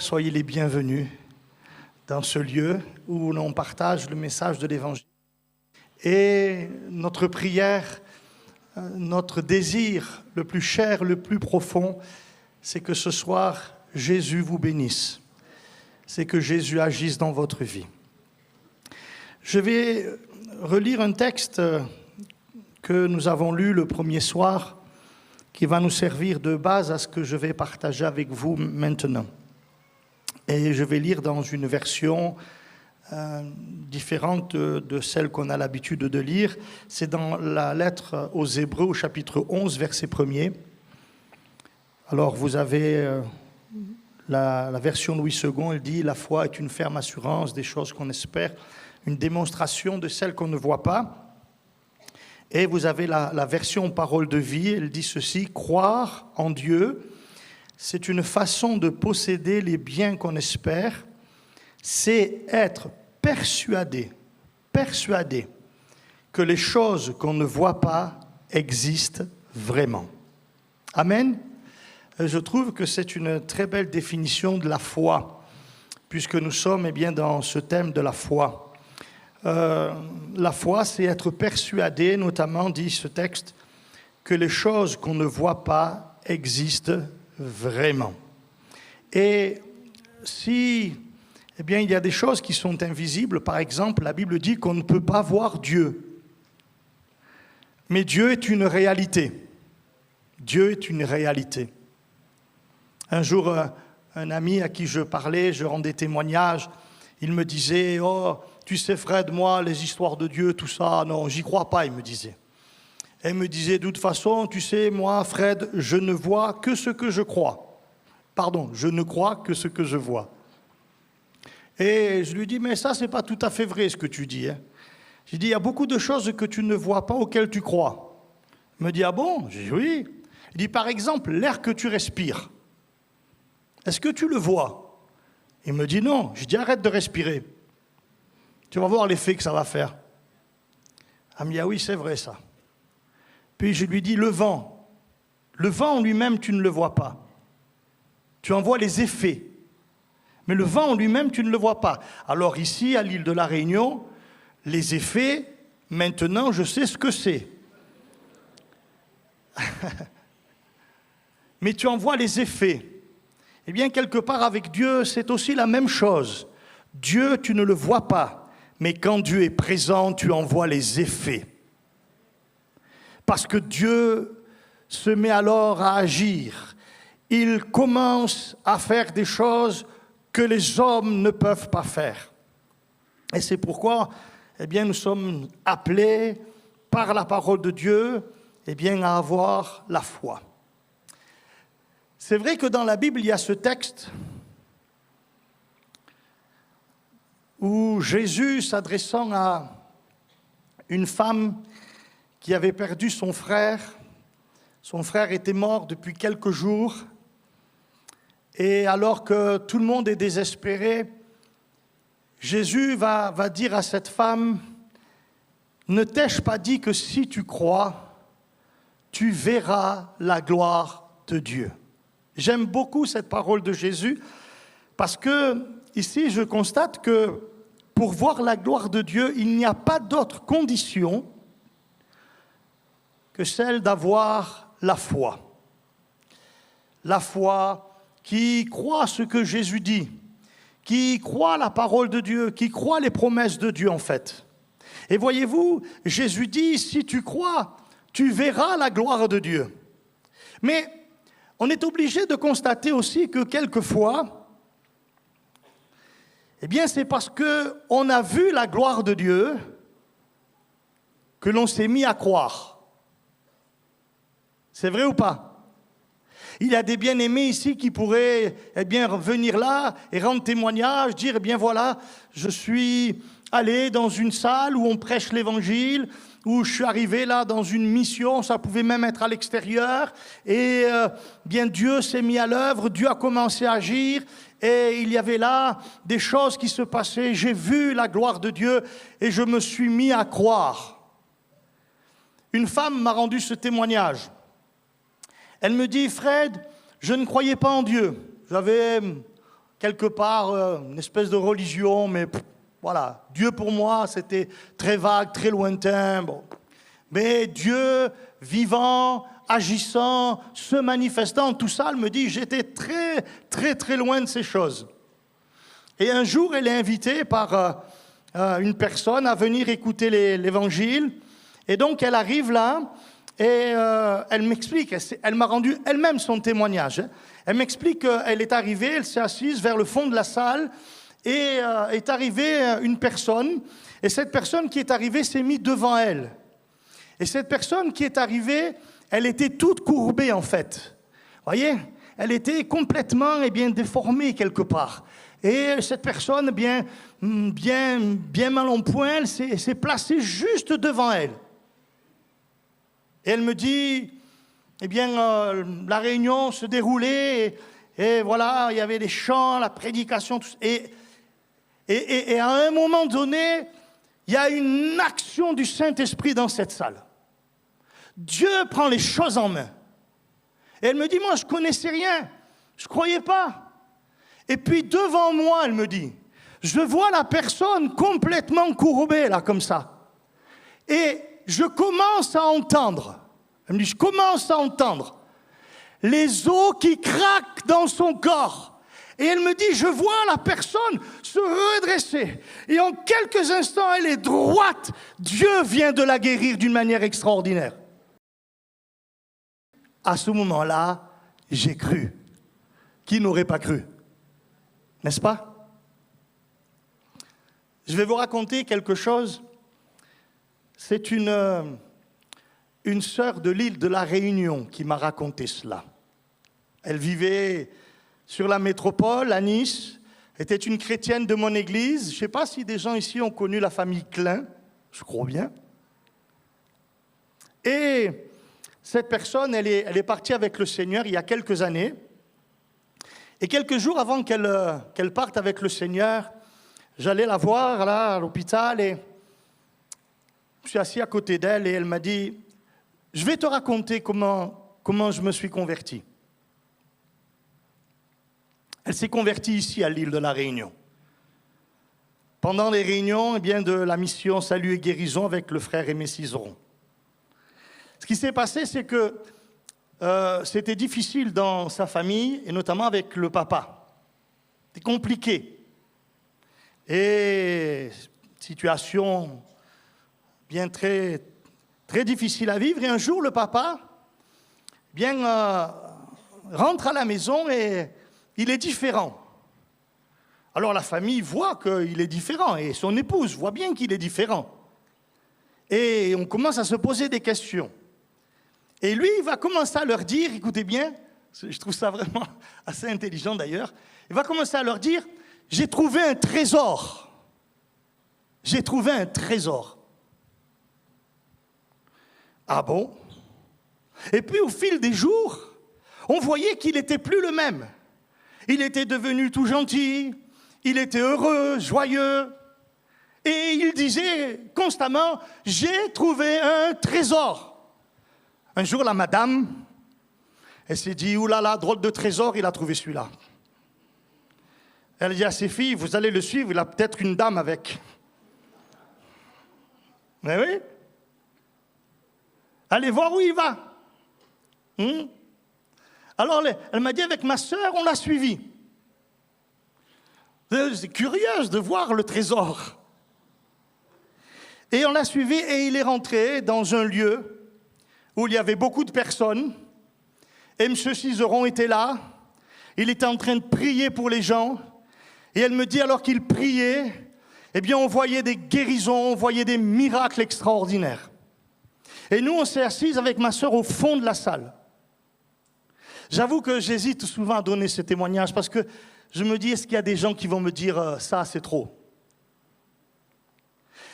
soyez les bienvenus dans ce lieu où l'on partage le message de l'Évangile. Et notre prière, notre désir le plus cher, le plus profond, c'est que ce soir, Jésus vous bénisse. C'est que Jésus agisse dans votre vie. Je vais relire un texte que nous avons lu le premier soir, qui va nous servir de base à ce que je vais partager avec vous maintenant. Et je vais lire dans une version différente de celle qu'on a l'habitude de lire. C'est dans la lettre aux Hébreux, au chapitre 11, verset 1er. Alors vous avez la version Louis II, elle dit « La foi est une ferme assurance des choses qu'on espère, une démonstration de celles qu'on ne voit pas. » Et vous avez la version Parole de vie, elle dit ceci, « Croire en Dieu, c'est une façon de posséder les biens qu'on espère, c'est être persuadé que les choses qu'on ne voit pas existent vraiment. » Amen. Je trouve que c'est une très belle définition de la foi, puisque nous sommes bien dans ce thème de la foi. La foi, c'est être persuadé, notamment, dit ce texte, que les choses qu'on ne voit pas existent vraiment. Et si, il y a des choses qui sont invisibles, par exemple, la Bible dit qu'on ne peut pas voir Dieu. Mais Dieu est une réalité. Dieu est une réalité. Un jour, un ami à qui je parlais, je rendais témoignage, il me disait « Oh, tu sais Fred, moi, les histoires de Dieu, tout ça, non, j'y crois pas », il me disait. Et il me disait « De toute façon, tu sais, moi, Fred, je ne vois que ce que je crois. Pardon, je ne crois que ce que je vois. » Et je lui dis « Mais ça, c'est pas tout à fait vrai ce que tu dis. Hein. » J'ai dit « Il y a beaucoup de choses que tu ne vois pas auxquelles tu crois. » Il me dit « Ah bon ?» J'ai dit « Oui. » Il dit « Par exemple, l'air que tu respires. Est-ce que tu le vois ?» Il me dit « Non. » J'ai dit « Arrête de respirer. Tu vas voir l'effet que ça va faire. » Il me dit « Ah oui, c'est vrai ça. » Puis je lui dis « Le vent. Le vent en lui-même, tu ne le vois pas. Tu en vois les effets. Mais le vent en lui-même, tu ne le vois pas. Alors ici, à l'île de la Réunion, les effets, maintenant, je sais ce que c'est. Mais tu en vois les effets. Eh bien, quelque part avec Dieu, c'est aussi la même chose. Dieu, tu ne le vois pas, mais quand Dieu est présent, tu en vois les effets. Parce que Dieu se met alors à agir. Il commence à faire des choses que les hommes ne peuvent pas faire. Et c'est pourquoi, nous sommes appelés par la parole de Dieu, à avoir la foi. C'est vrai que dans la Bible, il y a ce texte où Jésus, s'adressant à une femme qui avait perdu son frère était mort depuis quelques jours, et alors que tout le monde est désespéré, Jésus va dire à cette femme, « Ne t'ai-je pas dit que si tu crois, tu verras la gloire de Dieu ?» J'aime beaucoup cette parole de Jésus parce que ici je constate que pour voir la gloire de Dieu, il n'y a pas d'autre condition que celle d'avoir la foi. La foi qui croit ce que Jésus dit, qui croit la parole de Dieu, qui croit les promesses de Dieu en fait. Et voyez-vous, Jésus dit, si tu crois, tu verras la gloire de Dieu. Mais on est obligé de constater aussi que quelquefois, c'est parce qu'on a vu la gloire de Dieu que l'on s'est mis à croire. C'est vrai ou pas? Il y a des bien-aimés ici qui pourraient venir là et rendre témoignage, dire voilà, je suis allé dans une salle où on prêche l'Évangile, où je suis arrivé là dans une mission, ça pouvait même être à l'extérieur, et Dieu s'est mis à l'œuvre, Dieu a commencé à agir, et il y avait là des choses qui se passaient, j'ai vu la gloire de Dieu, et je me suis mis à croire. Une femme m'a rendu ce témoignage. Elle me dit, Fred, je ne croyais pas en Dieu. J'avais quelque part une espèce de religion, mais voilà, Dieu pour moi, c'était très vague, très lointain. Bon. Mais Dieu vivant, agissant, se manifestant, tout ça, elle me dit, j'étais très, très, très loin de ces choses. Et un jour, elle est invitée par une personne à venir écouter l'évangile. Et donc, elle arrive là et elle m'explique, elle m'a rendu elle-même son témoignage. Elle m'explique qu'elle est arrivée, elle s'est assise vers le fond de la salle et est arrivée une personne. Et cette personne qui est arrivée s'est mise devant elle. Et cette personne qui est arrivée, elle était toute courbée en fait. Vous voyez, elle était complètement déformée quelque part. Et cette personne, bien mal en point, elle s'est placée juste devant elle. Et elle me dit, la réunion se déroulait, et voilà, il y avait des chants, la prédication, tout ça. Et à un moment donné, il y a une action du Saint-Esprit dans cette salle. Dieu prend les choses en main. Et elle me dit, moi, je ne connaissais rien, je ne croyais pas. Et puis devant moi, elle me dit, je vois la personne complètement courbée, là, comme ça. Et je commence à entendre, elle me dit, je commence à entendre les os qui craquent dans son corps. Et elle me dit, je vois la personne se redresser. Et en quelques instants, elle est droite. Dieu vient de la guérir d'une manière extraordinaire. À ce moment-là, j'ai cru. Qui n'aurait pas cru? N'est-ce pas? Je vais vous raconter quelque chose. C'est une sœur de l'île de la Réunion qui m'a raconté cela. Elle vivait sur la métropole, à Nice, était une chrétienne de mon église. Je ne sais pas si des gens ici ont connu la famille Klein, je crois bien. Et cette personne, elle est partie avec le Seigneur il y a quelques années. Et quelques jours avant qu'elle parte avec le Seigneur, j'allais la voir là, à l'hôpital et je suis assis à côté d'elle et elle m'a dit, je vais te raconter comment je me suis converti. Elle s'est convertie ici à l'île de la Réunion. Pendant les réunions de la mission Salut et Guérison avec le frère Aimé Cizeron. Ce qui s'est passé, c'est que c'était difficile dans sa famille, et notamment avec le papa. C'était compliqué. Et situation très, très difficile à vivre. Et un jour, le papa rentre à la maison et il est différent. Alors la famille voit qu'il est différent, et son épouse voit bien qu'il est différent. Et on commence à se poser des questions. Et lui, il va commencer à leur dire, écoutez bien, je trouve ça vraiment assez intelligent d'ailleurs, il va commencer à leur dire, j'ai trouvé un trésor. J'ai trouvé un trésor. Ah bon? Et puis au fil des jours, on voyait qu'il n'était plus le même. Il était devenu tout gentil, il était heureux, joyeux. Et il disait constamment, j'ai trouvé un trésor. Un jour, la madame, elle s'est dit, oulala, drôle de trésor, il a trouvé celui-là. Elle a dit à ses filles, vous allez le suivre, il a peut-être une dame avec. Mais oui. Allez voir où il va. Alors, elle m'a dit, avec ma sœur, on l'a suivi. C'est curieuse de voir le trésor. Et on l'a suivi et il est rentré dans un lieu où il y avait beaucoup de personnes. Et M. Cizeron était là. Il était en train de prier pour les gens. Et elle me dit, alors qu'il priait, on voyait des guérisons, on voyait des miracles extraordinaires. Et nous, on s'est assis avec ma sœur au fond de la salle. J'avoue que j'hésite souvent à donner ce témoignage parce que je me dis, est-ce qu'il y a des gens qui vont me dire, ça, c'est trop?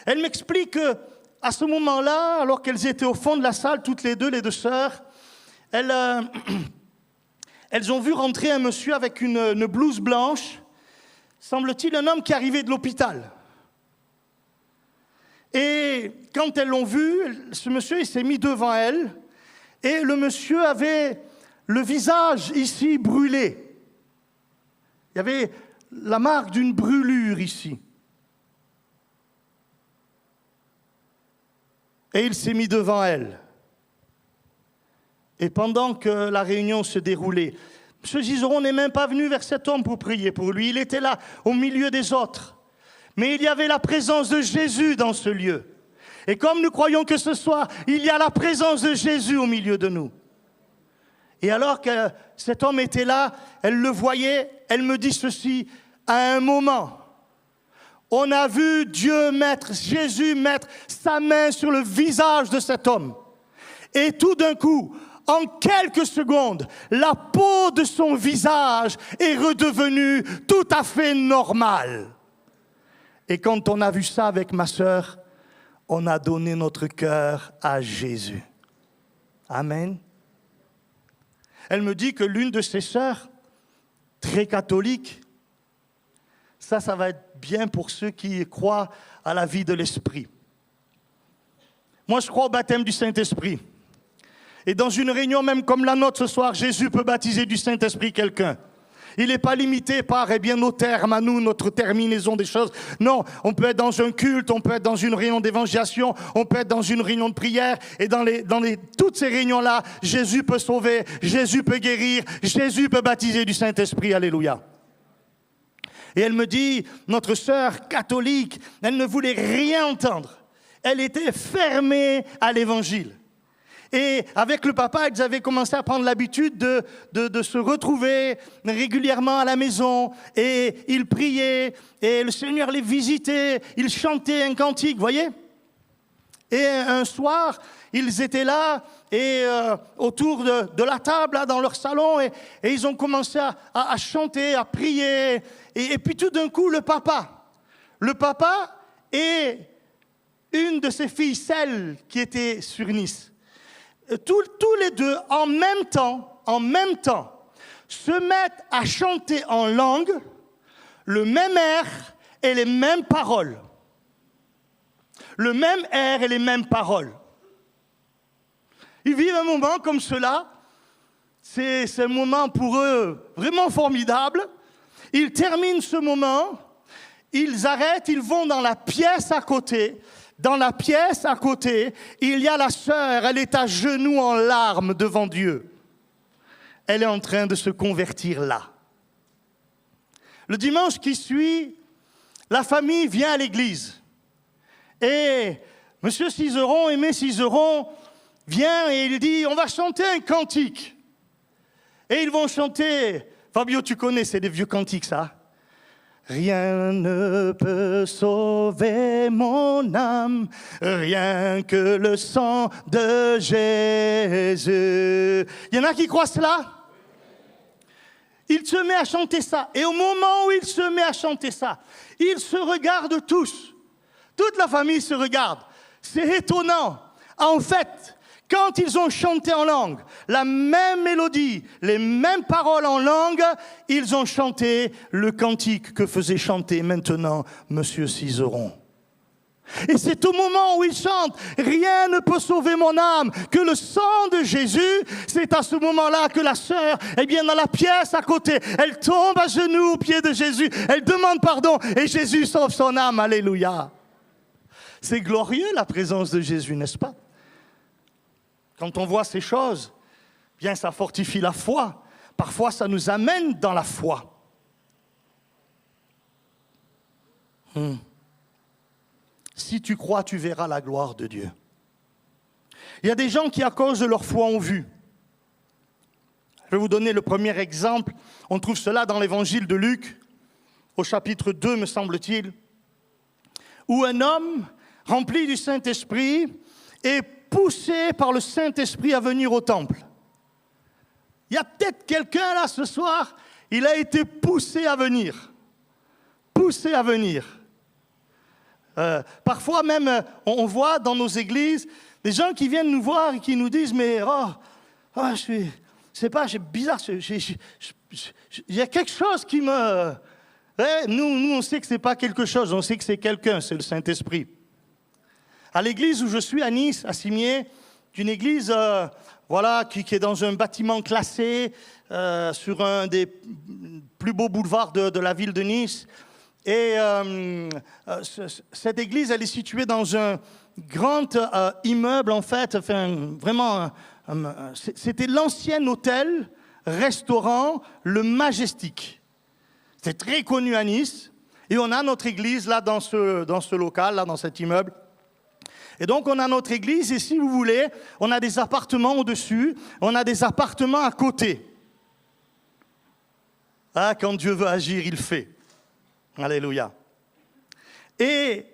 Elle m'explique qu'à ce moment-là, alors qu'elles étaient au fond de la salle, toutes les deux sœurs, elles ont vu rentrer un monsieur avec une blouse blanche, semble-t-il un homme qui arrivait de l'hôpital. Et quand elles l'ont vu, ce monsieur il s'est mis devant elles, et le monsieur avait le visage ici brûlé. Il y avait la marque d'une brûlure ici. Et il s'est mis devant elle. Et pendant que la réunion se déroulait, M. Cizeron n'est même pas venu vers cet homme pour prier pour lui. Il était là, au milieu des autres. Mais il y avait la présence de Jésus dans ce lieu. Et comme nous croyons que ce soir, il y a la présence de Jésus au milieu de nous. Et alors que cet homme était là, elle le voyait, elle me dit ceci, à un moment, on a vu Dieu mettre, Jésus mettre sa main sur le visage de cet homme. Et tout d'un coup, en quelques secondes, la peau de son visage est redevenue tout à fait normale. Et quand on a vu ça avec ma sœur, on a donné notre cœur à Jésus. Amen. Elle me dit que l'une de ses sœurs, très catholique, ça va être bien pour ceux qui croient à la vie de l'Esprit. Moi, je crois au baptême du Saint-Esprit. Et dans une réunion même comme la nôtre ce soir, Jésus peut baptiser du Saint-Esprit quelqu'un. Il n'est pas limité par nos termes à nous, notre terminaison des choses. Non, on peut être dans un culte, on peut être dans une réunion d'évangélisation, on peut être dans une réunion de prière. Et toutes ces réunions-là, Jésus peut sauver, Jésus peut guérir, Jésus peut baptiser du Saint-Esprit. Alléluia. Et elle me dit, notre sœur catholique, elle ne voulait rien entendre. Elle était fermée à l'évangile. Et avec le papa, ils avaient commencé à prendre l'habitude de se retrouver régulièrement à la maison. Et ils priaient, et le Seigneur les visitait, ils chantaient un cantique, vous voyez ? Et un soir, ils étaient là, et autour de la table, là, dans leur salon, et ils ont commencé à chanter, à prier. Et puis tout d'un coup, le papa et une de ses filles, celle qui était sur Nice, tous les deux, en même temps, se mettent à chanter en langue, le même air et les mêmes paroles. Le même air et les mêmes paroles. Ils vivent un moment comme cela. C'est un moment pour eux vraiment formidable. Ils terminent ce moment, ils arrêtent, ils vont dans la pièce à côté. Dans la pièce à côté, il y a la sœur, elle est à genoux en larmes devant Dieu. Elle est en train de se convertir là. Le dimanche qui suit, la famille vient à l'église. Et M. Cizeron, Aimé Cizeron, vient et il dit, on va chanter un cantique. Et ils vont chanter, Fabio, tu connais, c'est des vieux cantiques ça. Rien ne peut sauver mon âme, rien que le sang de Jésus. Il y en a qui croient cela? Il se met à chanter ça. Et au moment où il se met à chanter ça, ils se regardent tous. Toute la famille se regarde. C'est étonnant. En fait, quand ils ont chanté en langue, la même mélodie, les mêmes paroles en langue, ils ont chanté le cantique que faisait chanter maintenant M. Cizeron. Et c'est au moment où ils chantent « Rien ne peut sauver mon âme que le sang de Jésus », c'est à ce moment-là que la sœur, dans la pièce à côté, elle tombe à genoux aux pieds de Jésus, elle demande pardon et Jésus sauve son âme. Alléluia. C'est glorieux la présence de Jésus, n'est-ce pas? Quand on voit ces choses, bien ça fortifie la foi. Parfois, ça nous amène dans la foi. Si tu crois, tu verras la gloire de Dieu. Il y a des gens qui, à cause de leur foi, ont vu. Je vais vous donner le premier exemple. On trouve cela dans l'évangile de Luc, au chapitre 2, me semble-t-il, où un homme rempli du Saint-Esprit est poussé par le Saint-Esprit à venir au temple. Il y a peut-être quelqu'un là ce soir, il a été poussé à venir. Poussé à venir. Parfois même, on voit dans nos églises des gens qui viennent nous voir et qui nous disent « Mais je sais pas, c'est bizarre, il y a quelque chose qui me... » Nous, on sait que ce n'est pas quelque chose, on sait que c'est quelqu'un, c'est le Saint-Esprit. À l'église où je suis, à Nice, à Cimier, d'une église qui est dans un bâtiment classé sur un des plus beaux boulevards de la ville de Nice. Et cette église, elle est située dans un grand immeuble, en fait. Vraiment, c'était l'ancien hôtel, restaurant, le Majestic. C'est très connu à Nice. Et on a notre église là dans ce local, là dans cet immeuble. Et donc on a notre église et si vous voulez, on a des appartements au-dessus, on a des appartements à côté. Ah, quand Dieu veut agir, il fait. Alléluia. Et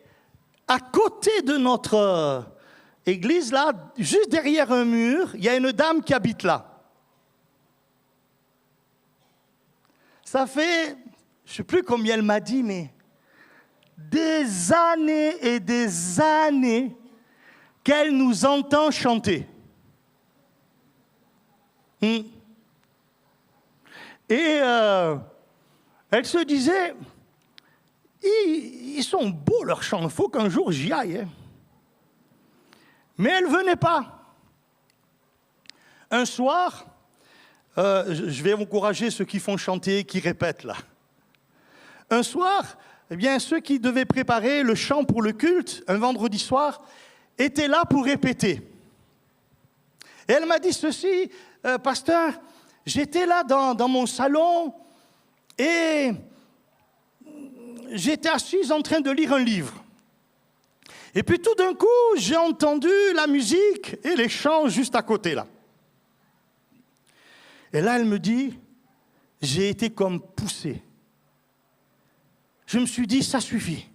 à côté de notre église là, juste derrière un mur, il y a une dame qui habite là. Ça fait, je ne sais plus combien elle m'a dit, mais des années et des années qu'elle nous entend chanter. Et elle se disait, ils sont beaux leurs chants, il faut qu'un jour j'y aille. Hein. Mais elle ne venait pas. Un soir, je vais encourager ceux qui font chanter, qui répètent là. Un soir, eh bien, ceux qui devaient préparer le chant pour le culte, un vendredi soir, étaient là pour répéter. Et elle m'a dit ceci, pasteur, j'étais là dans mon salon et j'étais assise en train de lire un livre. Et puis tout d'un coup, j'ai entendu la musique et les chants juste à côté là. Et là, elle me dit, j'ai été comme poussée. Je me suis dit, ça suffit.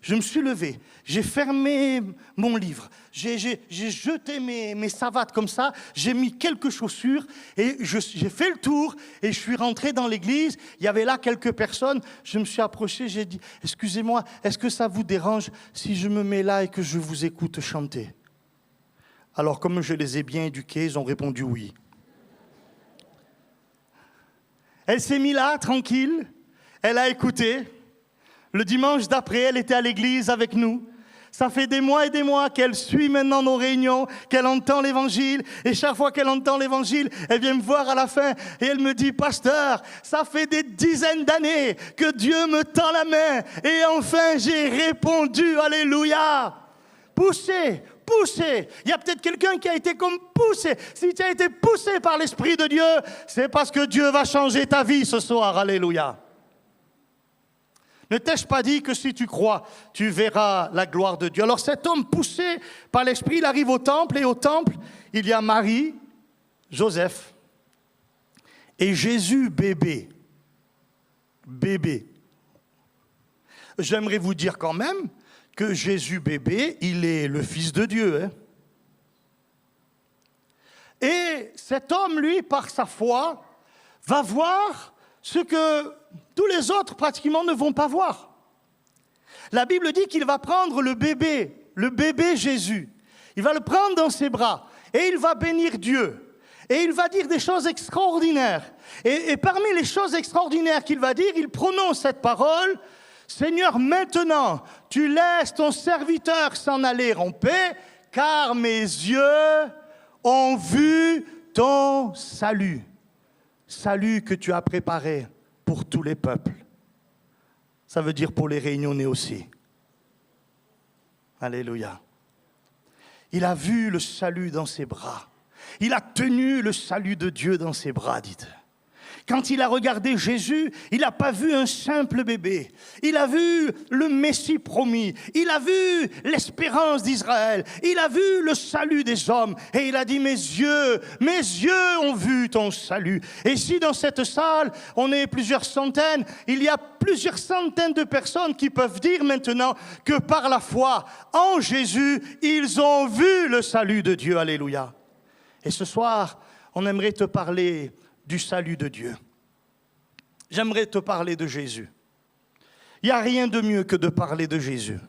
Je me suis levé, j'ai fermé mon livre, j'ai jeté mes savates comme ça, j'ai mis quelques chaussures et j'ai fait le tour et je suis rentré dans l'église. Il y avait là quelques personnes, je me suis approché, j'ai dit, excusez-moi, est-ce que ça vous dérange si je me mets là et que je vous écoute chanter? Alors comme je les ai bien éduqués, ils ont répondu oui. Elle s'est mise là, tranquille, elle a écouté. Le dimanche d'après, elle était à l'église avec nous. Ça fait des mois et des mois qu'elle suit maintenant nos réunions, qu'elle entend l'évangile. Et chaque fois qu'elle entend l'évangile, elle vient me voir à la fin et elle me dit, pasteur, ça fait des dizaines d'années que Dieu me tend la main. Et enfin, j'ai répondu, alléluia. Poussé. Il y a peut-être quelqu'un qui a été comme poussé. Si tu as été poussé par l'Esprit de Dieu, c'est parce que Dieu va changer ta vie ce soir, alléluia. Ne t'ai-je pas dit que si tu crois, tu verras la gloire de Dieu? Alors cet homme poussé par l'Esprit, il arrive au temple, et au temple, il y a Marie, Joseph et Jésus bébé. Bébé. J'aimerais vous dire quand même que Jésus bébé, il est le Fils de Dieu. Hein? Et cet homme, lui, par sa foi, va voir ce que tous les autres pratiquement ne vont pas voir. La Bible dit qu'il va prendre le bébé Jésus. Il va le prendre dans ses bras et il va bénir Dieu. Et il va dire des choses extraordinaires. Et parmi les choses extraordinaires qu'il va dire, il prononce cette parole. Seigneur, maintenant, tu laisses ton serviteur s'en aller en paix, car mes yeux ont vu ton salut. Salut que tu as préparé pour tous les peuples. Ça veut dire pour les réunionnais aussi. Alléluia. Il a vu le salut dans ses bras. Il a tenu le salut de Dieu dans ses bras, dites. Quand il a regardé Jésus, il n'a pas vu un simple bébé. Il a vu le Messie promis. Il a vu l'espérance d'Israël. Il a vu le salut des hommes. Et il a dit, mes yeux ont vu ton salut. Et si dans cette salle, on est plusieurs centaines, il y a plusieurs centaines de personnes qui peuvent dire maintenant que par la foi en Jésus, ils ont vu le salut de Dieu. Alléluia. Et ce soir, on aimerait te parler du salut de Dieu. J'aimerais te parler de Jésus. Il n'y a rien de mieux que de parler de Jésus.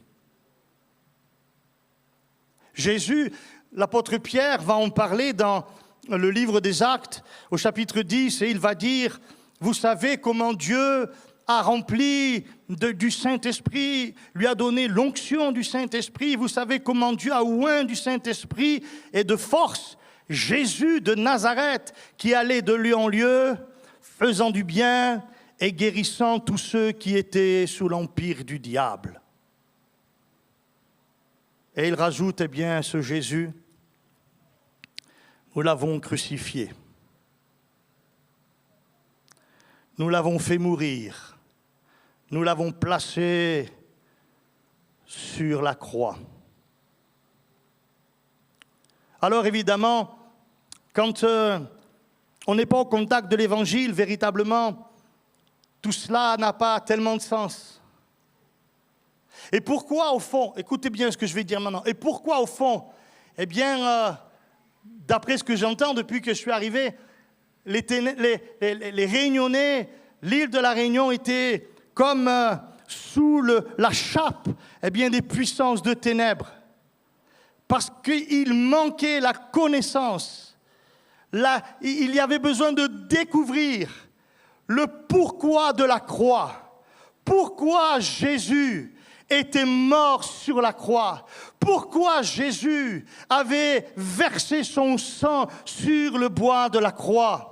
Jésus, l'apôtre Pierre va en parler dans le livre des Actes, au chapitre 10, et il va dire, vous savez comment Dieu a rempli du Saint-Esprit, lui a donné l'onction du Saint-Esprit. Vous savez comment Dieu a oint du Saint-Esprit et de force Jésus de Nazareth, qui allait de lieu en lieu, faisant du bien et guérissant tous ceux qui étaient sous l'empire du diable. Et il rajoute, eh bien, ce Jésus, nous l'avons crucifié. Nous l'avons fait mourir. Nous l'avons placé sur la croix. Alors évidemment, quand on n'est pas au contact de l'Évangile, véritablement, tout cela n'a pas tellement de sens. Et pourquoi, au fond, écoutez bien ce que je vais dire maintenant, et pourquoi, au fond, eh bien, d'après ce que j'entends depuis que je suis arrivé, les Réunionnais, l'île de la Réunion était comme sous la chape eh bien, des puissances de ténèbres. Parce qu'il manquait la connaissance. Il y avait besoin de découvrir le pourquoi de la croix. Pourquoi Jésus était mort sur la croix. Pourquoi Jésus avait versé son sang sur le bois de la croix.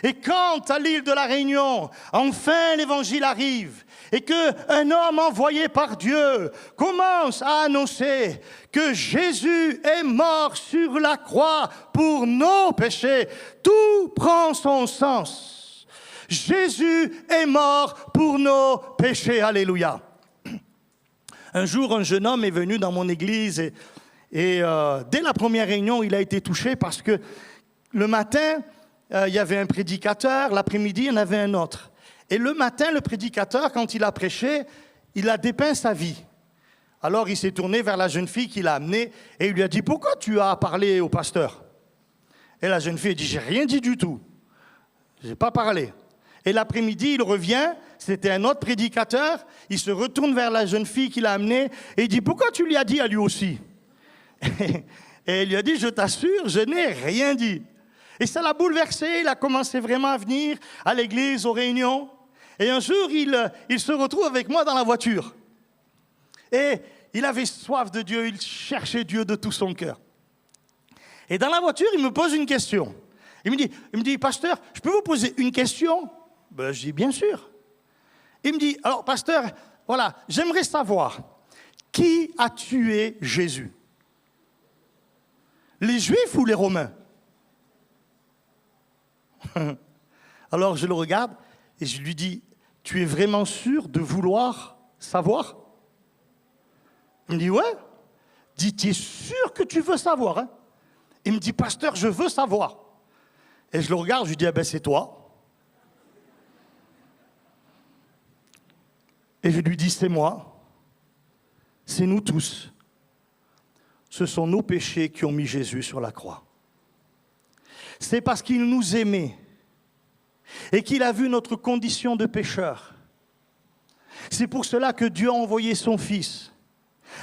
Et quand à l'île de la Réunion, enfin l'évangile arrive, et qu'un homme envoyé par Dieu commence à annoncer que Jésus est mort sur la croix pour nos péchés, tout prend son sens. Jésus est mort pour nos péchés. Alléluia. Un jour, un jeune homme est venu dans mon église et dès la première réunion, il a été touché parce que le matin, il y avait un prédicateur, l'après-midi, il y en avait un autre. Et le matin, le prédicateur, quand il a prêché, il a dépeint sa vie. Alors, il s'est tourné vers la jeune fille qu'il a amenée et il lui a dit « Pourquoi tu as parlé au pasteur ?» Et la jeune fille a dit « J'ai rien dit du tout. Je n'ai pas parlé. » Et l'après-midi, il revient, c'était un autre prédicateur, il se retourne vers la jeune fille qu'il a amenée et il dit « Pourquoi tu lui as dit à lui aussi ?» Et il lui a dit « Je t'assure, je n'ai rien dit. » Et ça l'a bouleversé, il a commencé vraiment à venir à l'église, aux réunions. Et un jour, il se retrouve avec moi dans la voiture. Et il avait soif de Dieu, il cherchait Dieu de tout son cœur. Et dans la voiture, il me pose une question. Il me dit, pasteur, je peux vous poser une question? Ben, je dis, bien sûr. Il me dit, alors, pasteur, voilà, j'aimerais savoir, qui a tué Jésus? Les Juifs ou les Romains? Alors, je le regarde et je lui dis, tu es vraiment sûr de vouloir savoir? Il me dit, ouais. Il dit, tu es sûr que tu veux savoir, hein? Il me dit, pasteur, je veux savoir. Et je le regarde, je lui dis, ah ben c'est toi. Et je lui dis, c'est moi. C'est nous tous. Ce sont nos péchés qui ont mis Jésus sur la croix. C'est parce qu'il nous aimait et qu'il a vu notre condition de pécheur. C'est pour cela que Dieu a envoyé son Fils,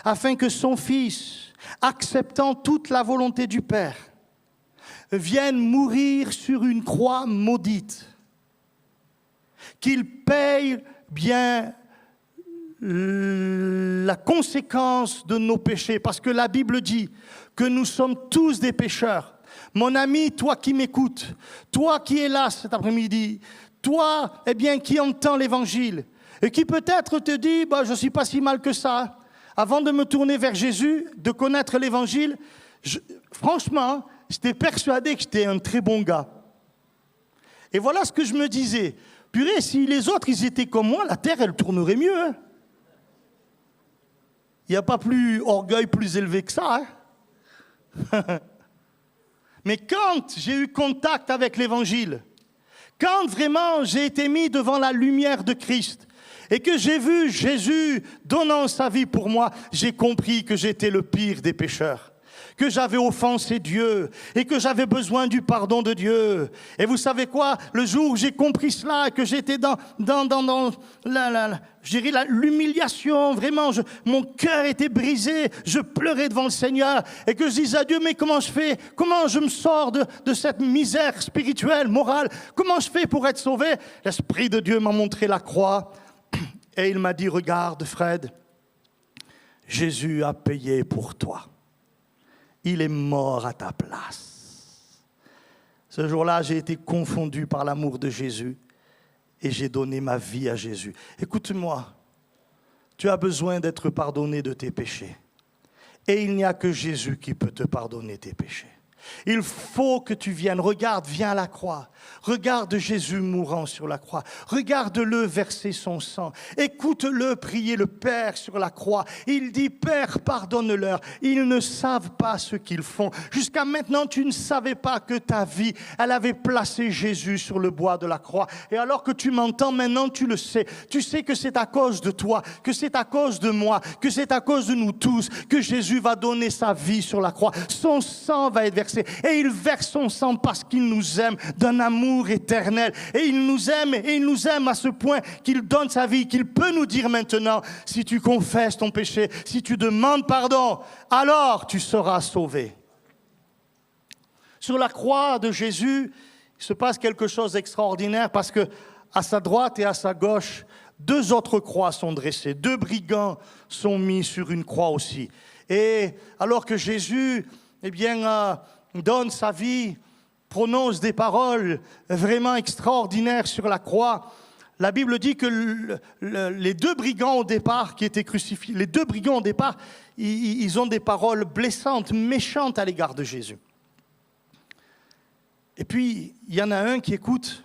afin que son Fils, acceptant toute la volonté du Père, vienne mourir sur une croix maudite, qu'il paye bien la conséquence de nos péchés, parce que la Bible dit que nous sommes tous des pécheurs. Mon ami, toi qui m'écoutes, toi qui es là cet après-midi, toi, eh bien, qui entends l'Évangile, et qui peut-être te dit, bah, je ne suis pas si mal que ça. Avant de me tourner vers Jésus, de connaître l'Évangile, franchement, j'étais persuadé que j'étais un très bon gars. Et voilà ce que je me disais. Purée, si les autres, ils étaient comme moi, la terre, elle tournerait mieux. Hein. Il n'y a pas plus orgueil plus élevé que ça. Hein. Mais quand j'ai eu contact avec l'Évangile, quand vraiment j'ai été mis devant la lumière de Christ et que j'ai vu Jésus donnant sa vie pour moi, j'ai compris que j'étais le pire des pécheurs, que j'avais offensé Dieu et que j'avais besoin du pardon de Dieu. Et vous savez quoi? Le jour où j'ai compris cela, que j'étais dans l'humiliation, vraiment, mon cœur était brisé, je pleurais devant le Seigneur et que je disais à Dieu, mais comment je fais? Comment je me sors de cette misère spirituelle, morale? Comment je fais pour être sauvé? L'Esprit de Dieu m'a montré la croix Et il m'a dit, regarde Fred, Jésus a payé pour toi. Il est mort à ta place. Ce jour-là, j'ai été confondu par l'amour de Jésus et j'ai donné ma vie à Jésus. Écoute-moi, tu as besoin d'être pardonné de tes péchés. Et il n'y a que Jésus qui peut te pardonner tes péchés. Il faut que tu viennes, regarde, viens à la croix. Regarde Jésus mourant sur la croix. Regarde-le verser son sang. Écoute-le prier le Père sur la croix. Il dit, Père, pardonne-leur. Ils ne savent pas ce qu'ils font. Jusqu'à maintenant, tu ne savais pas que ta vie, elle avait placé Jésus sur le bois de la croix. Et alors que tu m'entends maintenant, tu le sais. Tu sais que c'est à cause de toi, que c'est à cause de moi, que c'est à cause de nous tous, que Jésus va donner sa vie sur la croix. Son sang va être versé. Et il verse son sang parce qu'il nous aime d'un amour éternel. Et il nous aime à ce point qu'il donne sa vie, qu'il peut nous dire maintenant, si tu confesses ton péché, si tu demandes pardon, alors tu seras sauvé. Sur la croix de Jésus, il se passe quelque chose d'extraordinaire parce que à sa droite et à sa gauche, 2 autres croix sont dressées. 2 brigands sont mis sur une croix aussi. Et alors que Jésus, donne sa vie, prononce des paroles vraiment extraordinaires sur la croix. La Bible dit que les 2 brigands au départ qui étaient crucifiés, les 2 brigands au départ, ils ont des paroles blessantes, méchantes à l'égard de Jésus. Et puis, il y en a un qui écoute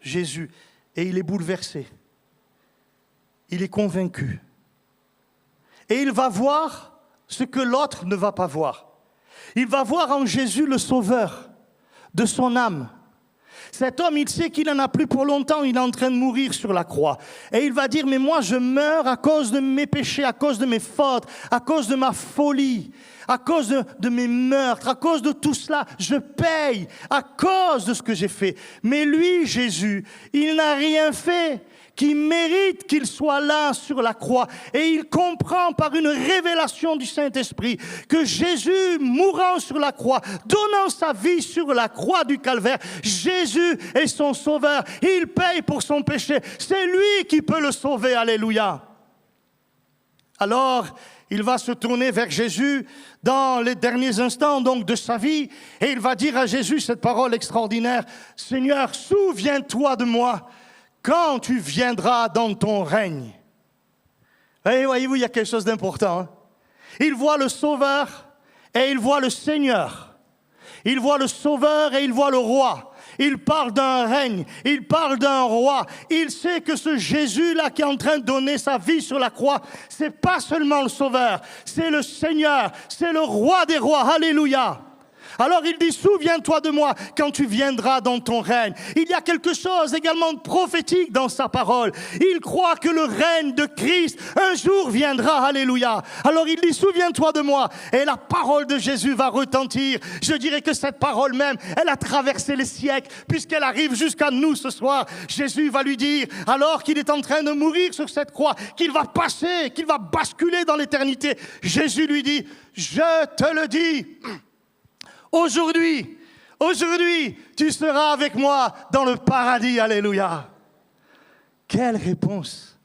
Jésus et il est bouleversé. Il est convaincu. Et il va voir ce que l'autre ne va pas voir. Il va voir en Jésus le sauveur de son âme. Cet homme, il sait qu'il n'en a plus pour longtemps, il est en train de mourir sur la croix. Et il va dire, mais moi je meurs à cause de mes péchés, à cause de mes fautes, à cause de ma folie, à cause de mes meurtres, à cause de tout cela. Je paye à cause de ce que j'ai fait. Mais lui, Jésus, il n'a rien fait qui mérite qu'il soit là sur la croix. Et il comprend par une révélation du Saint-Esprit que Jésus, mourant sur la croix, donnant sa vie sur la croix du Calvaire, Jésus est son sauveur. Il paye pour son péché. C'est lui qui peut le sauver. Alléluia. Alors, il va se tourner vers Jésus dans les derniers instants donc de sa vie et il va dire à Jésus cette parole extraordinaire. Seigneur, souviens-toi de moi quand tu viendras dans ton règne. Et voyez-vous, il y a quelque chose d'important. Il voit le Sauveur et il voit le Seigneur. Il voit le Sauveur et il voit le Roi. Il parle d'un règne, il parle d'un roi. Il sait que ce Jésus-là qui est en train de donner sa vie sur la croix, c'est pas seulement le Sauveur, c'est le Seigneur, c'est le Roi des rois. Alléluia. Alors il dit, souviens-toi de moi quand tu viendras dans ton règne. Il y a quelque chose également de prophétique dans sa parole. Il croit que le règne de Christ un jour viendra. Alléluia. Alors il dit, souviens-toi de moi. Et la parole de Jésus va retentir. Je dirais que cette parole même, elle a traversé les siècles puisqu'elle arrive jusqu'à nous ce soir. Jésus va lui dire, alors qu'il est en train de mourir sur cette croix, qu'il va passer, qu'il va basculer dans l'éternité. Jésus lui dit, je te le dis. Aujourd'hui, tu seras avec moi dans le paradis. Alléluia. Quelle réponse.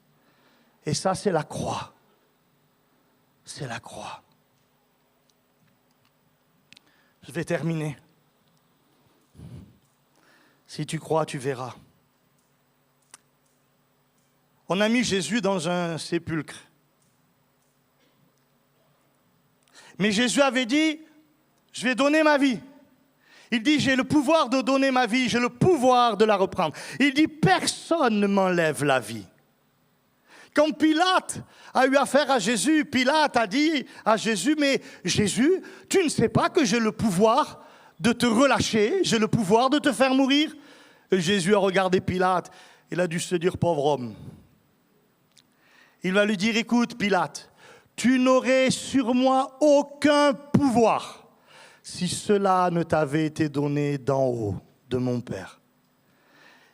Et ça, c'est la croix. C'est la croix. Je vais terminer. Si tu crois, tu verras. On a mis Jésus dans un sépulcre. Mais Jésus avait dit, je vais donner ma vie. Il dit, j'ai le pouvoir de donner ma vie, j'ai le pouvoir de la reprendre. Il dit, personne ne m'enlève la vie. Quand Pilate a eu affaire à Jésus, Pilate a dit à Jésus, mais Jésus, tu ne sais pas que j'ai le pouvoir de te relâcher, j'ai le pouvoir de te faire mourir? Et Jésus a regardé Pilate, il a dû se dire, pauvre homme. Il va lui dire, écoute Pilate, tu n'aurais sur moi aucun pouvoir si cela ne t'avait été donné d'en haut, de mon Père.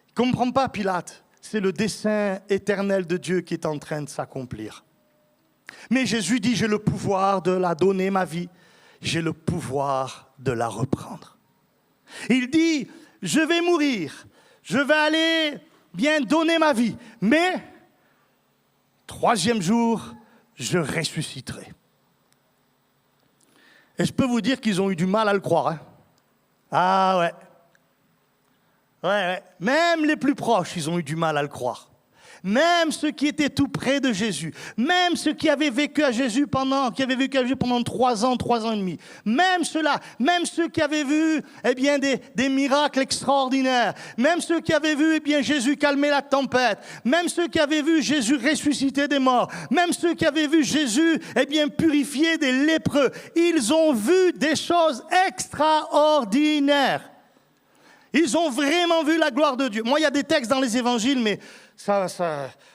Il ne comprend pas Pilate, c'est le dessein éternel de Dieu qui est en train de s'accomplir. Mais Jésus dit, j'ai le pouvoir de la donner ma vie, j'ai le pouvoir de la reprendre. Il dit, je vais mourir, je vais aller bien donner ma vie, mais troisième jour, je ressusciterai. Et je peux vous dire qu'ils ont eu du mal à le croire. Hein. Ah ouais. Ouais. Même les plus proches, ils ont eu du mal à le croire. Même ceux qui étaient tout près de Jésus, même ceux qui avaient vécu à Jésus pendant 3 ans et demi, même ceux-là, même ceux qui avaient vu des miracles extraordinaires, même ceux qui avaient vu Jésus calmer la tempête, même ceux qui avaient vu Jésus ressusciter des morts, même ceux qui avaient vu Jésus purifier des lépreux, ils ont vu des choses extraordinaires. Ils ont vraiment vu la gloire de Dieu. Moi, il y a des textes dans les évangiles, mais ça,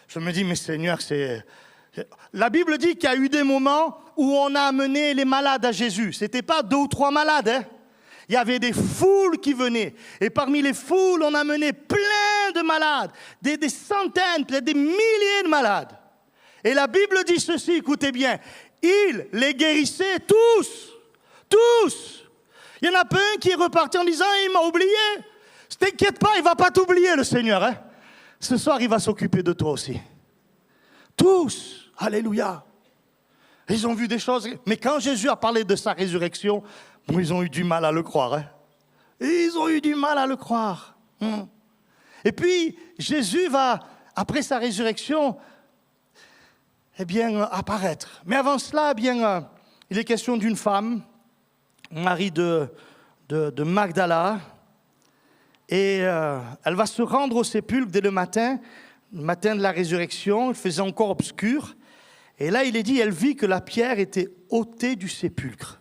je me dis, mais Seigneur, c'est... La Bible dit qu'il y a eu des moments où on a amené les malades à Jésus. Ce n'était pas 2 ou 3 malades, hein. Il y avait des foules qui venaient. Et parmi les foules, on a amené plein de malades. Des centaines, peut-être des milliers de malades. Et la Bible dit ceci, écoutez bien. Il les guérissait tous. Tous. Il y en a pas un qui est reparti en disant « Il m'a oublié ». T'inquiète pas, il ne va pas t'oublier, le Seigneur. Hein? Ce soir, il va s'occuper de toi aussi. Tous. Alléluia. Ils ont vu des choses. Mais quand Jésus a parlé de sa résurrection, ils ont eu du mal à le croire. Hein? Ils ont eu du mal à le croire. Et puis, Jésus va, après sa résurrection, apparaître. Mais avant cela, il est question d'une femme, Marie de Magdala, et elle va se rendre au sépulcre dès le matin de la résurrection. Il faisait encore obscur, et là il est dit, elle vit que la pierre était ôtée du sépulcre.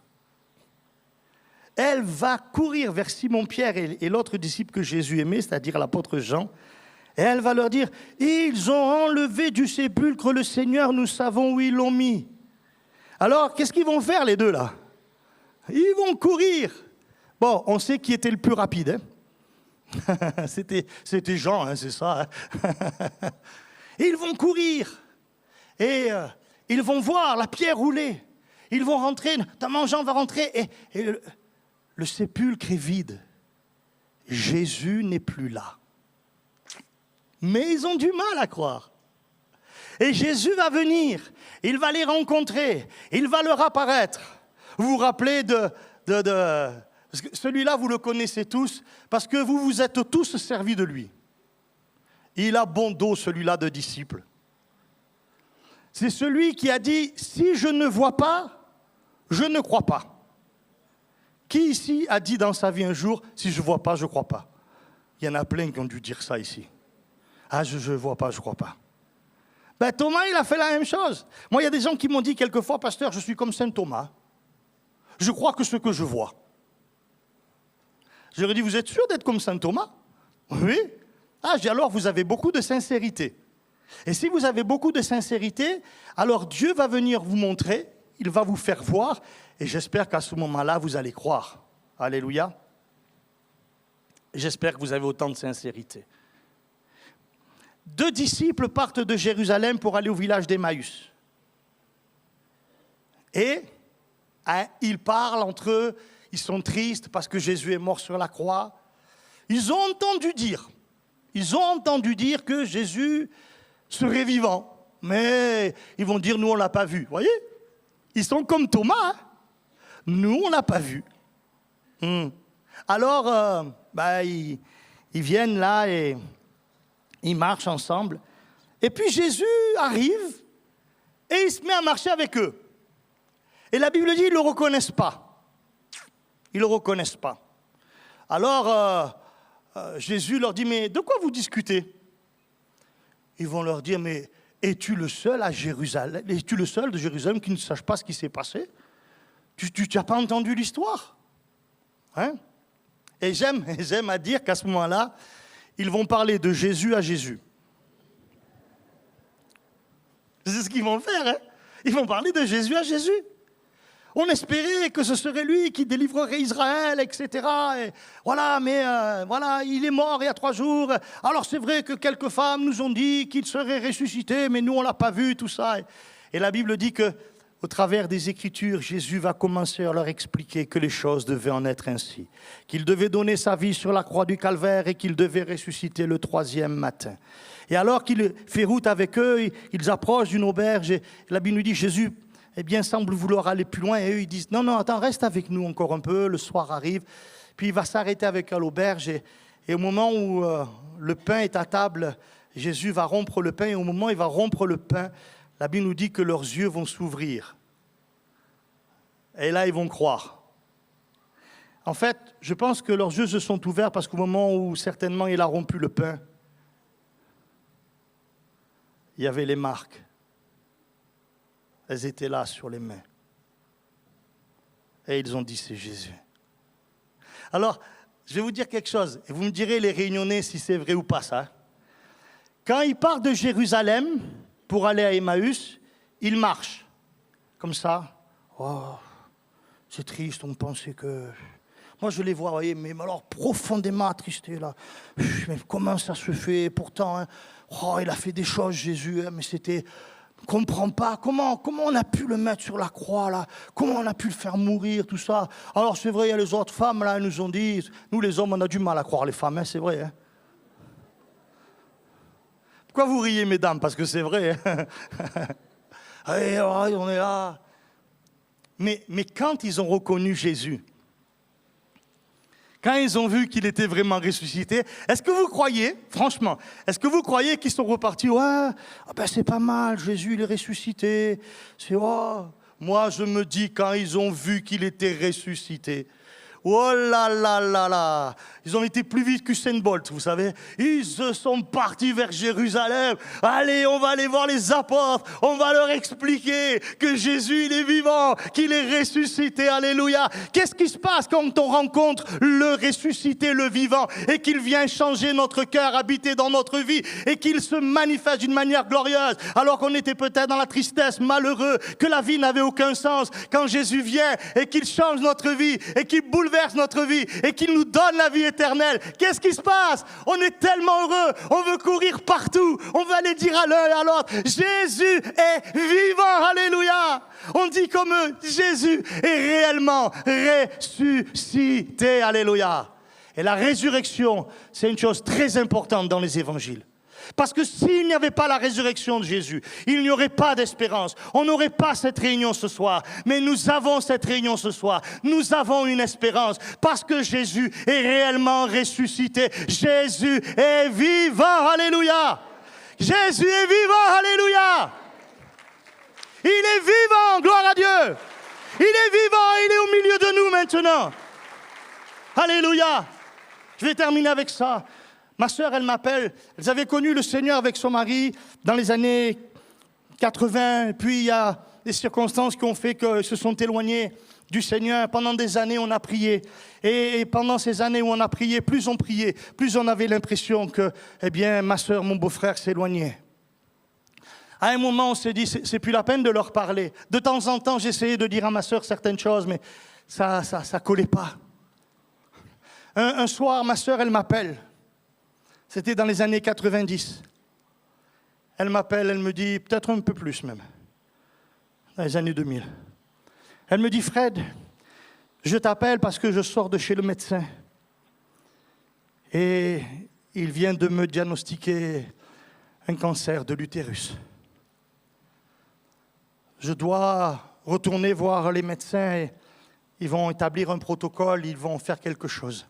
Elle va courir vers Simon-Pierre et l'autre disciple que Jésus aimait, c'est-à-dire l'apôtre Jean, et elle va leur dire, ils ont enlevé du sépulcre le Seigneur, nous savons où ils l'ont mis. Alors, qu'est-ce qu'ils vont faire les deux là? Ils vont courir. Bon, on sait qui était le plus rapide. Hein? C'était Jean, hein, c'est ça. Hein? Ils vont courir. Et ils vont voir la pierre rouler. Ils vont rentrer, notamment Jean va rentrer. Et le sépulcre est vide. Jésus n'est plus là. Mais ils ont du mal à croire. Et Jésus va venir. Il va les rencontrer. Il va leur apparaître. Vous vous rappelez parce que celui-là, vous le connaissez tous, parce que vous vous êtes tous servis de lui. Il a bon dos, celui-là, de disciple. C'est celui qui a dit, si je ne vois pas, je ne crois pas. Qui ici a dit dans sa vie un jour, si je ne vois pas, je ne crois pas? Il y en a plein qui ont dû dire ça ici. Ah, je ne vois pas, je ne crois pas. Thomas, il a fait la même chose. Moi, il y a des gens qui m'ont dit quelquefois, pasteur, je suis comme saint Thomas. Je crois que ce que je vois. J'aurais dit, vous êtes sûr d'être comme saint Thomas? Oui. Ah, j'ai dit, alors vous avez beaucoup de sincérité. Et si vous avez beaucoup de sincérité, alors Dieu va venir vous montrer, il va vous faire voir, et j'espère qu'à ce moment-là, vous allez croire. Alléluia. J'espère que vous avez autant de sincérité. 2 disciples partent de Jérusalem pour aller au village d'Emmaüs. Et ils parlent entre eux, ils sont tristes parce que Jésus est mort sur la croix. Ils ont entendu dire que Jésus serait vivant. Mais ils vont dire, nous on ne l'a pas vu. Vous voyez? Ils sont comme Thomas. Hein? Nous on ne l'a pas vu. Alors, ils viennent là et ils marchent ensemble. Et puis Jésus arrive et il se met à marcher avec eux. Et la Bible dit, ils ne le reconnaissent pas. Ils ne le reconnaissent pas. Alors, Jésus leur dit, mais de quoi vous discutez? Ils vont leur dire, mais es-tu le seul à Jérusalem? Es-tu le seul de Jérusalem qui ne sache pas ce qui s'est passé? Tu n'as pas entendu l'histoire? Hein? Et j'aime à dire qu'à ce moment-là, ils vont parler de Jésus à Jésus. C'est ce qu'ils vont faire. Hein? Ils vont parler de Jésus à Jésus. On espérait que ce serait lui qui délivrerait Israël, etc. Et voilà, mais il est mort il y a 3 jours. Alors c'est vrai que quelques femmes nous ont dit qu'il serait ressuscité, mais nous on ne l'a pas vu, tout ça. Et la Bible dit que, au travers des Écritures, Jésus va commencer à leur expliquer que les choses devaient en être ainsi, qu'il devait donner sa vie sur la croix du Calvaire et qu'il devait ressusciter le 3e matin. Et alors qu'il fait route avec eux, ils approchent d'une auberge et la Bible nous dit, Jésus, eh bien, semble vouloir aller plus loin. Et eux, ils disent, non, non, attends, reste avec nous encore un peu, le soir arrive. Puis il va s'arrêter avec eux à l'auberge et au moment où le pain est à table, Jésus va rompre le pain et au moment où il va rompre le pain, la Bible nous dit que leurs yeux vont s'ouvrir. Et là, ils vont croire. En fait, je pense que leurs yeux se sont ouverts parce qu'au moment où certainement il a rompu le pain, il y avait les marques. Elles étaient là sur les mains. Et ils ont dit, c'est Jésus. Alors, je vais vous dire quelque chose. Et vous me direz, les Réunionnais, si c'est vrai ou pas ça. Quand ils partent de Jérusalem pour aller à Emmaüs, ils marchent. Comme ça. Oh, c'est triste, on pensait que... Moi, je les vois, vous voyez, mais alors profondément attristés, là. Mais comment ça se fait? Pourtant, hein, oh, il a fait des choses, Jésus, hein, mais c'était... On ne comprend pas. Comment on a pu le mettre sur la croix, là? Comment on a pu le faire mourir, tout ça? Alors, c'est vrai, il y a les autres femmes, là, elles nous ont dit... Nous, les hommes, on a du mal à croire les femmes, hein, c'est vrai, hein. Pourquoi vous riez, mesdames? Parce que c'est vrai, hein. Allez, on est là. Mais quand ils ont reconnu Jésus, quand ils ont vu qu'il était vraiment ressuscité, est-ce que vous croyez, franchement, est-ce que vous croyez qu'ils sont repartis? Ouais, ah ben c'est pas mal, Jésus il est ressuscité. C'est oh. Moi je me dis quand ils ont vu qu'il était ressuscité, oh là là là là, ils ont été plus vite qu'Usain Bolt, vous savez. Ils se sont partis vers Jérusalem. Allez, on va aller voir les apôtres. On va leur expliquer que Jésus, il est vivant, qu'il est ressuscité. Alléluia. Qu'est-ce qui se passe quand on rencontre le ressuscité, le vivant, et qu'il vient changer notre cœur, habiter dans notre vie, et qu'il se manifeste d'une manière glorieuse, alors qu'on était peut-être dans la tristesse, malheureux, que la vie n'avait aucun sens. Quand Jésus vient et qu'il change notre vie, et qu'il bouleverse notre vie, et qu'il nous donne la vie éternelle. Qu'est-ce qui se passe? On est tellement heureux, on veut courir partout, on veut aller dire à l'un et à l'autre, Jésus est vivant, alléluia. On dit comme eux, Jésus est réellement ressuscité, alléluia. Et la résurrection, c'est une chose très importante dans les évangiles. Parce que s'il n'y avait pas la résurrection de Jésus, il n'y aurait pas d'espérance. On n'aurait pas cette réunion ce soir. Mais nous avons cette réunion ce soir. Nous avons une espérance parce que Jésus est réellement ressuscité. Jésus est vivant. Alléluia. Jésus est vivant. Alléluia. Il est vivant. Gloire à Dieu. Il est vivant. Il est au milieu de nous maintenant. Alléluia. Je vais terminer avec ça. Ma sœur, elle m'appelle, elles avaient connu le Seigneur avec son mari dans les années 80, et puis il y a des circonstances qui ont fait qu'ils se sont éloignés du Seigneur. Pendant des années, on a prié, et pendant ces années où on a prié, plus on avait l'impression que, eh bien, ma sœur, mon beau-frère s'éloignait. À un moment, on s'est dit, c'est plus la peine de leur parler. De temps en temps, j'essayais de dire à ma sœur certaines choses, mais ça collait pas. Un soir, ma sœur, elle m'appelle. C'était dans les années 90. Elle m'appelle, elle me dit, peut-être un peu plus même, dans les années 2000. Elle me dit, Fred, je t'appelle parce que je sors de chez le médecin. Et il vient de me diagnostiquer un cancer de l'utérus. Je dois retourner voir les médecins. Ils vont établir un protocole, ils vont faire quelque chose.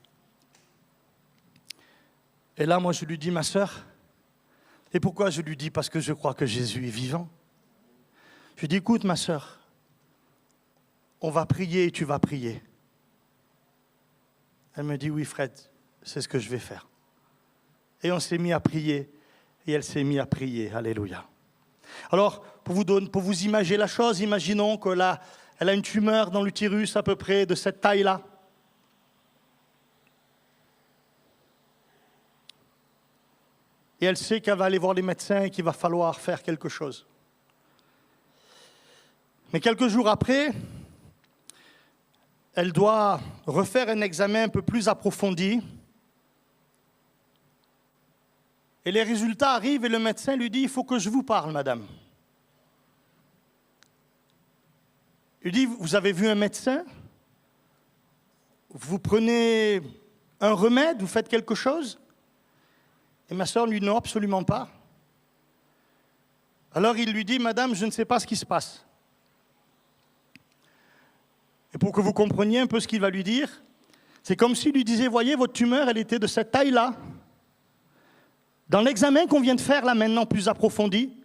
Et là, moi, je lui dis, ma sœur, et pourquoi je lui dis? Parce que je crois que Jésus est vivant. Je lui dis, écoute, ma sœur, on va prier et tu vas prier. Elle me dit, oui, Fred, c'est ce que je vais faire. Et on s'est mis à prier, et elle s'est mise à prier. Alléluia. Alors, pour vous imaginer la chose, imaginons qu'elle a une tumeur dans l'utérus à peu près de cette taille-là. Et elle sait qu'elle va aller voir les médecins et qu'il va falloir faire quelque chose. Mais quelques jours après, elle doit refaire un examen un peu plus approfondi. Et les résultats arrivent et le médecin lui dit, il faut que je vous parle, madame. Il dit, vous avez vu un médecin? Vous prenez un remède, vous faites quelque chose? Et ma sœur lui dit, non, absolument pas. Alors il lui dit, madame, je ne sais pas ce qui se passe. Et pour que vous compreniez un peu ce qu'il va lui dire, c'est comme s'il lui disait, voyez, votre tumeur, elle était de cette taille-là. Dans l'examen qu'on vient de faire là maintenant, plus approfondi,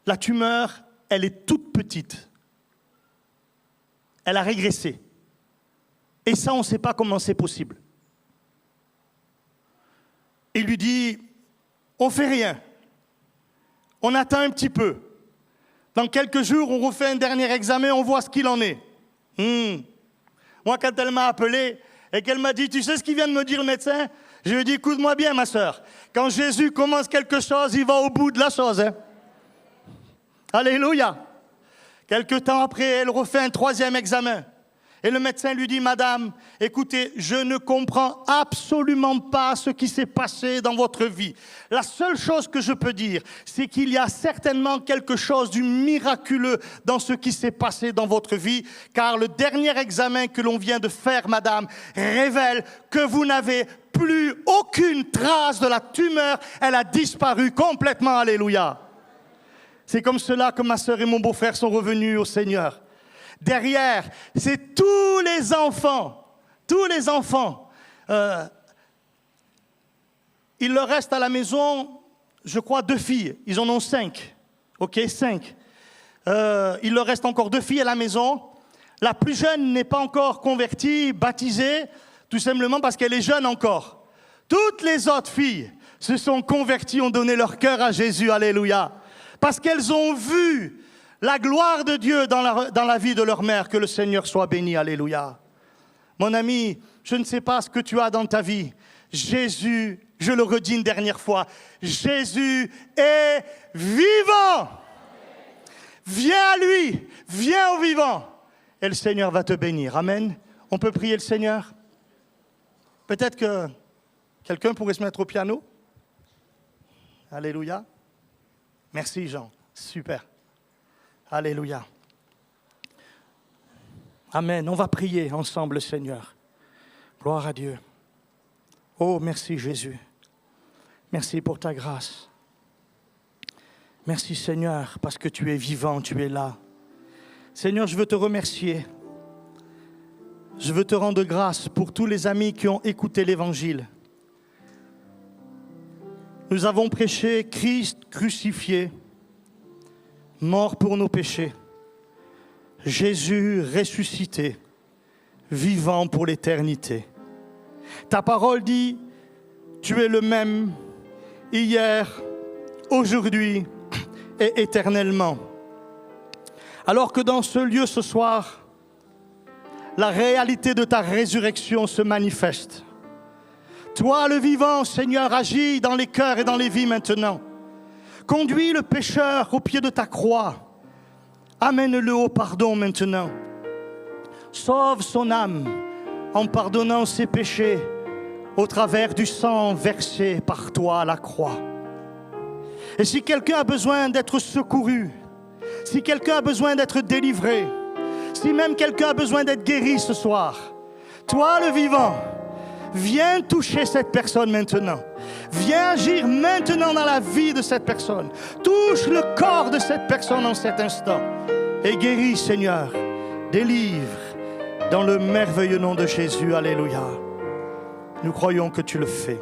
la tumeur, elle est toute petite. Elle a régressé. Et ça, on ne sait pas comment c'est possible. Il lui dit, on ne fait rien. On attend un petit peu. Dans quelques jours, on refait un dernier examen, on voit ce qu'il en est. Moi, quand elle m'a appelé et qu'elle m'a dit, tu sais ce qu'il vient de me dire le médecin? Je lui ai dit, écoute-moi bien, ma sœur. Quand Jésus commence quelque chose, il va au bout de la chose. Hein. Alléluia. Quelque temps après, elle refait un troisième examen. Et le médecin lui dit, madame, écoutez, je ne comprends absolument pas ce qui s'est passé dans votre vie. La seule chose que je peux dire, c'est qu'il y a certainement quelque chose du miraculeux dans ce qui s'est passé dans votre vie, car le dernier examen que l'on vient de faire, madame, révèle que vous n'avez plus aucune trace de la tumeur. Elle a disparu complètement, alléluia. C'est comme cela que ma sœur et mon beau-frère sont revenus au Seigneur. Derrière, c'est tous les enfants. Il leur reste à la maison, je crois, 2 filles. Ils en ont 5. OK, 5. Il leur reste encore 2 filles à la maison. La plus jeune n'est pas encore convertie, baptisée, tout simplement parce qu'elle est jeune encore. Toutes les autres filles se sont converties, ont donné leur cœur à Jésus, alléluia. Parce qu'elles ont vu la gloire de Dieu dans la vie de leur mère, que le Seigneur soit béni, alléluia. Mon ami, je ne sais pas ce que tu as dans ta vie. Jésus, je le redis une dernière fois, Jésus est vivant. Viens à lui, viens au vivant. Et le Seigneur va te bénir. Amen. On peut prier le Seigneur? Peut-être que quelqu'un pourrait se mettre au piano. Alléluia. Merci Jean. Super. Alléluia. Amen. On va prier ensemble, Seigneur. Gloire à Dieu. Oh, merci Jésus. Merci pour ta grâce. Merci Seigneur, parce que tu es vivant, tu es là. Seigneur, je veux te remercier. Je veux te rendre grâce pour tous les amis qui ont écouté l'Évangile. Nous avons prêché Christ crucifié, mort pour nos péchés. Jésus ressuscité, vivant pour l'éternité. Ta parole dit, tu es le même hier, aujourd'hui et éternellement. Alors que dans ce lieu ce soir, la réalité de ta résurrection se manifeste. Toi, le vivant, Seigneur, agis dans les cœurs et dans les vies maintenant. Conduis le pécheur au pied de ta croix. Amène-le au pardon maintenant. Sauve son âme en pardonnant ses péchés au travers du sang versé par toi à la croix. Et si quelqu'un a besoin d'être secouru, si quelqu'un a besoin d'être délivré, si même quelqu'un a besoin d'être guéri ce soir, toi le vivant, viens toucher cette personne maintenant. Viens agir maintenant dans la vie de cette personne. Touche le corps de cette personne en cet instant. Et guéris, Seigneur. Délivre dans le merveilleux nom de Jésus. Alléluia. Nous croyons que tu le fais.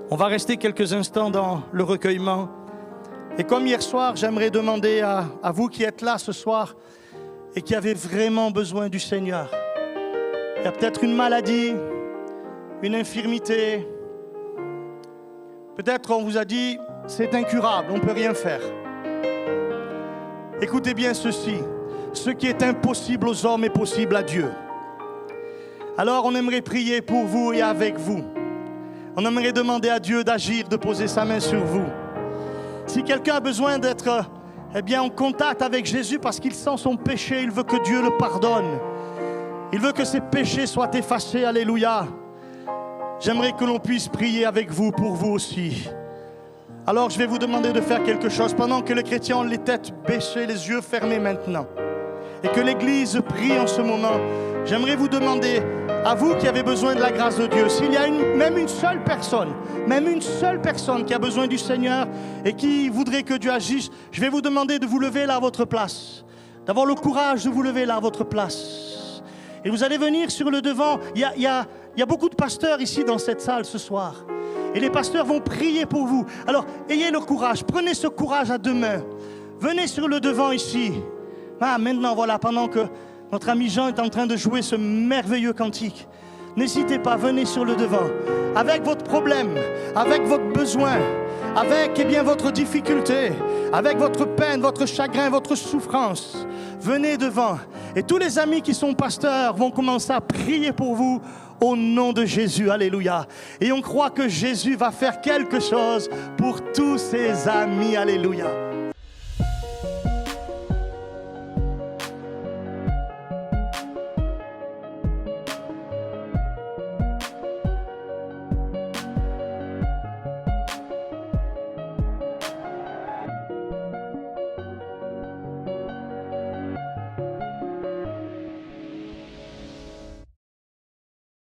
On va rester quelques instants dans le recueillement. Et comme hier soir, j'aimerais demander à vous qui êtes là ce soir et qui avez vraiment besoin du Seigneur. Il y a peut-être une maladie, une infirmité. Peut-être on vous a dit, c'est incurable, on ne peut rien faire. Écoutez bien ceci, ce qui est impossible aux hommes est possible à Dieu. Alors on aimerait prier pour vous et avec vous. On aimerait demander à Dieu d'agir, de poser sa main sur vous. Si quelqu'un a besoin d'être en contact avec Jésus parce qu'il sent son péché, il veut que Dieu le pardonne. Il veut que ses péchés soient effacés, alléluia. J'aimerais que l'on puisse prier avec vous, pour vous aussi. Alors je vais vous demander de faire quelque chose pendant que les chrétiens ont les têtes baissées, les yeux fermés maintenant. et que l'Église prie en ce moment, j'aimerais vous demander, à vous qui avez besoin de la grâce de Dieu, s'il y a même une seule personne qui a besoin du Seigneur et qui voudrait que Dieu agisse, je vais vous demander de vous lever là à votre place, d'avoir le courage de vous lever là à votre place. Et vous allez venir sur le devant. Il y a beaucoup de pasteurs ici dans cette salle ce soir. Et les pasteurs vont prier pour vous. Alors, ayez le courage, prenez ce courage à deux mains. Venez sur le devant ici. Maintenant, voilà, pendant que notre ami Jean est en train de jouer ce merveilleux cantique, n'hésitez pas, venez sur le devant. Avec votre problème, avec votre besoin, avec votre difficulté, avec votre peine, votre chagrin, votre souffrance. Venez devant. Et tous les amis qui sont pasteurs vont commencer à prier pour vous au nom de Jésus. Alléluia. Et on croit que Jésus va faire quelque chose pour tous ses amis. Alléluia.